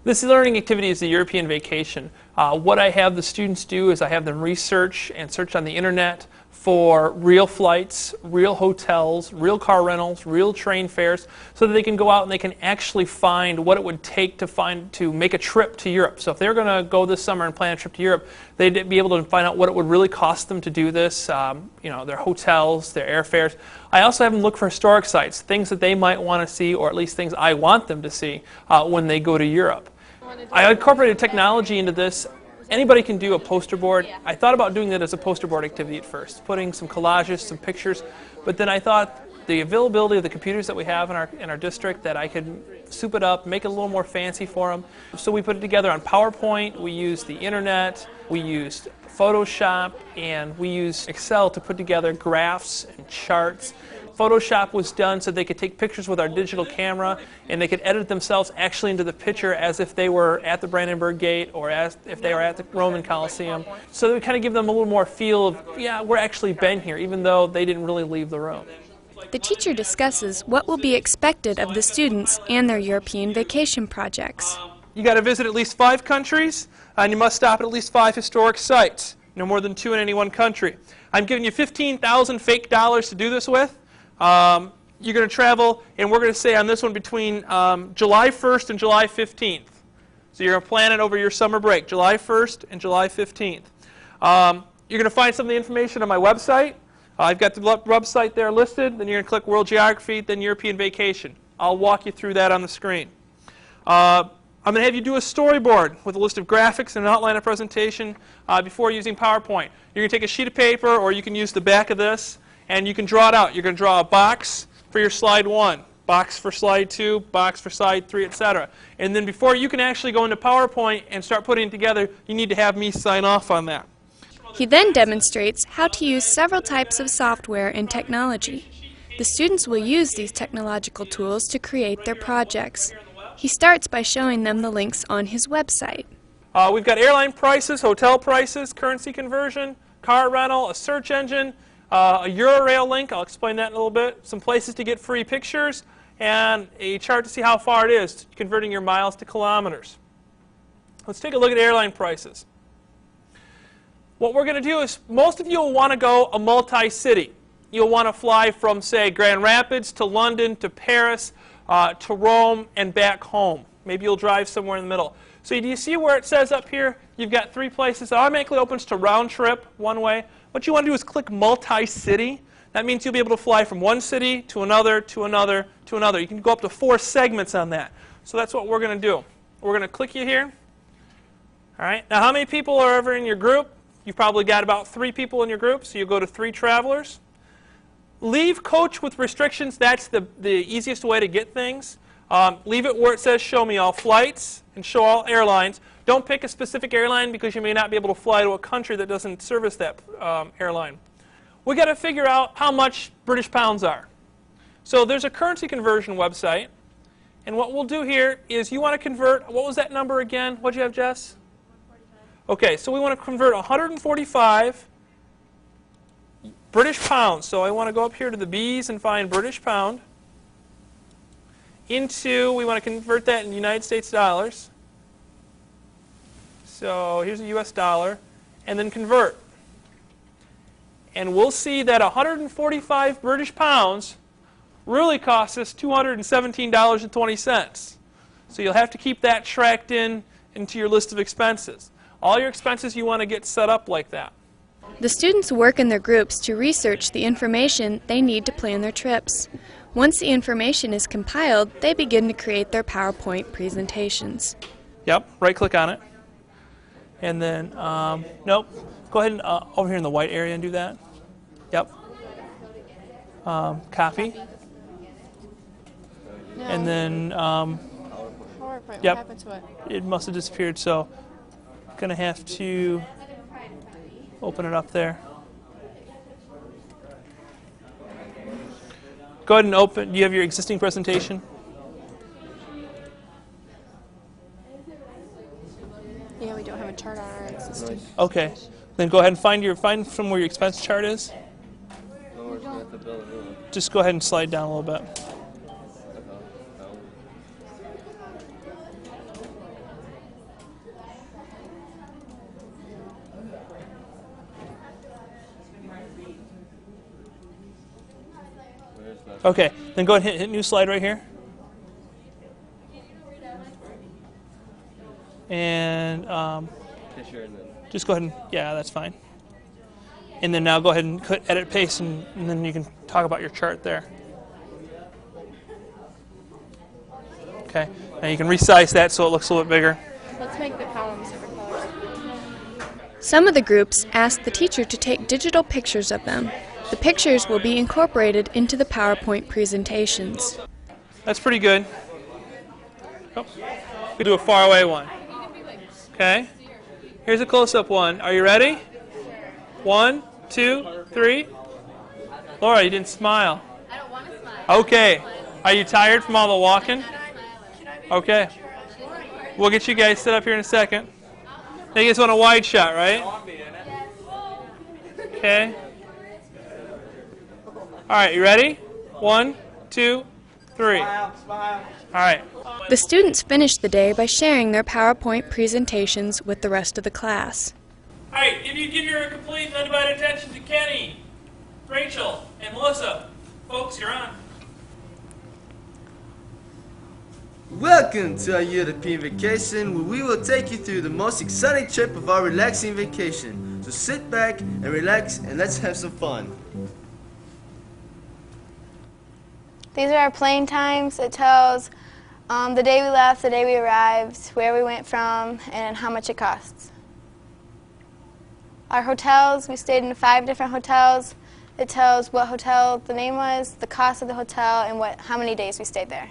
This learning activity is the European vacation. What I have the students do is I have them research and search on the internet for real flights, real hotels, real car rentals, real train fares, so that they can go out and they can actually find what it would take to make a trip to Europe. So if they're going to go this summer and plan a trip to Europe, they'd be able to find out what it would really cost them to do this, their hotels, their airfares. I also have them look for historic sites, things that they might want to see, or at least things I want them to see when they go to Europe. I incorporated technology into this. Anybody can do a poster board. I thought about doing that as a poster board activity at first, putting some collages, some pictures, but then I thought the availability of the computers that we have in our district, that I could soup it up, make it a little more fancy for them. So we put it together on PowerPoint, we used the internet, we used Photoshop, and we used Excel to put together graphs and charts. Photoshop was done so they could take pictures with our digital camera and they could edit themselves actually into the picture as if they were at the Brandenburg Gate or as if they were at the Roman Colosseum. So that would kind of give them a little more feel of, yeah, we're actually been here, even though they didn't really leave the room. The teacher discusses what will be expected of the students and their European vacation projects. You got to visit at least 5 countries and you must stop at least 5 historic sites, no more than 2 in any one country. I'm giving you 15,000 fake dollars to do this with. You're going to travel, and we're going to say on this one between July 1st and July 15th. So you're going to plan it over your summer break, July 1st and July 15th. You're going to find some of the information on my website. I've got the website there listed. Then you're going to click World Geography, then European Vacation. I'll walk you through that on the screen. I'm going to have you do a storyboard with a list of graphics and an outline of presentation before using PowerPoint. You're going to take a sheet of paper, or you can use the back of this, and you can draw it out. You're going to draw a box for your slide 1, box for slide 2, box for slide 3, etc. And then before you can actually go into PowerPoint and start putting it together, you need to have me sign off on that. He then demonstrates how to use several types of software and technology. The students will use these technological tools to create their projects. He starts by showing them the links on his website. We've got airline prices, hotel prices, currency conversion, car rental, a search engine, a Eurail link, I'll explain that in a little bit, some places to get free pictures, and a chart to see how far it is, converting your miles to kilometers. Let's take a look at airline prices. What we're going to do is, most of you will want to go a multi-city. You'll want to fly from, say, Grand Rapids to London to Paris to Rome and back home. Maybe you'll drive somewhere in the middle. So do you see where it says up here, you've got 3 places. It automatically opens to round trip, one way. What you want to do is click multi-city. That means you'll be able to fly from one city to another, to another, to another. You can go up to 4 segments on that. So that's what we're going to do. We're going to click you here. All right. Now, how many people are ever in your group? You've probably got about 3 people in your group, so you go to 3 travelers. Leave coach with restrictions. That's the easiest way to get things. Leave it where it says show me all flights and show all airlines. Don't pick a specific airline because you may not be able to fly to a country that doesn't service that airline. We've got to figure out how much British pounds are. So there's a currency conversion website. And what we'll do here is you want to convert, what was that number again? What'd you have, Jess? 145. Okay, so we want to convert 145 British pounds. So I want to go up here to the B's and find British pound. Into, we want to convert that in United States dollars. So here's a US dollar, and then convert. And we'll see that 145 British pounds really costs us $217.20. So you'll have to keep that tracked into your list of expenses. All your expenses you want to get set up like that. The students work in their groups to research the information they need to plan their trips. Once the information is compiled, they begin to create their PowerPoint presentations. Yep, right-click on it. And then, nope, go ahead and over here in the white area and do that. Yep. Copy. No. And then, PowerPoint, yep, what happened to it? It must have disappeared, so going to have to open it up there. Go ahead and open. Do you have your existing presentation? Yeah, we don't have a chart on our existing. Okay. Then go ahead and find from where your expense chart is. Just go ahead and slide down a little bit. Okay, then go ahead and hit new slide right here. And just go ahead and, yeah, that's fine. And then now go ahead and click edit paste, and then you can talk about your chart there. Okay, now you can resize that so it looks a little bit bigger. Let's make the columns different colors. Some of the groups asked the teacher to take digital pictures of them. The pictures will be incorporated into the PowerPoint presentations. That's pretty good. Oh, we do a far away one. Okay, here's a close-up one. Are you ready? 1, 2, 3. Laura, you didn't smile. I don't want to smile. Okay, are you tired from all the walking? Okay, we'll get you guys set up here in a second. Now you guys want a wide shot, right? Okay. All right, you ready? 1, 2, 3. All right. The students finished the day by sharing their PowerPoint presentations with the rest of the class. All right, if you give your complete and undivided attention to Kenny, Rachel, and Melissa. Folks, you're on. Welcome to our European vacation, where we will take you through the most exciting trip of our relaxing vacation. So sit back and relax and let's have some fun. These are our plane times. It tells the day we left, the day we arrived, where we went from, and how much it costs. Our hotels, we stayed in 5 different hotels. It tells what hotel the name was, the cost of the hotel, and how many days we stayed there.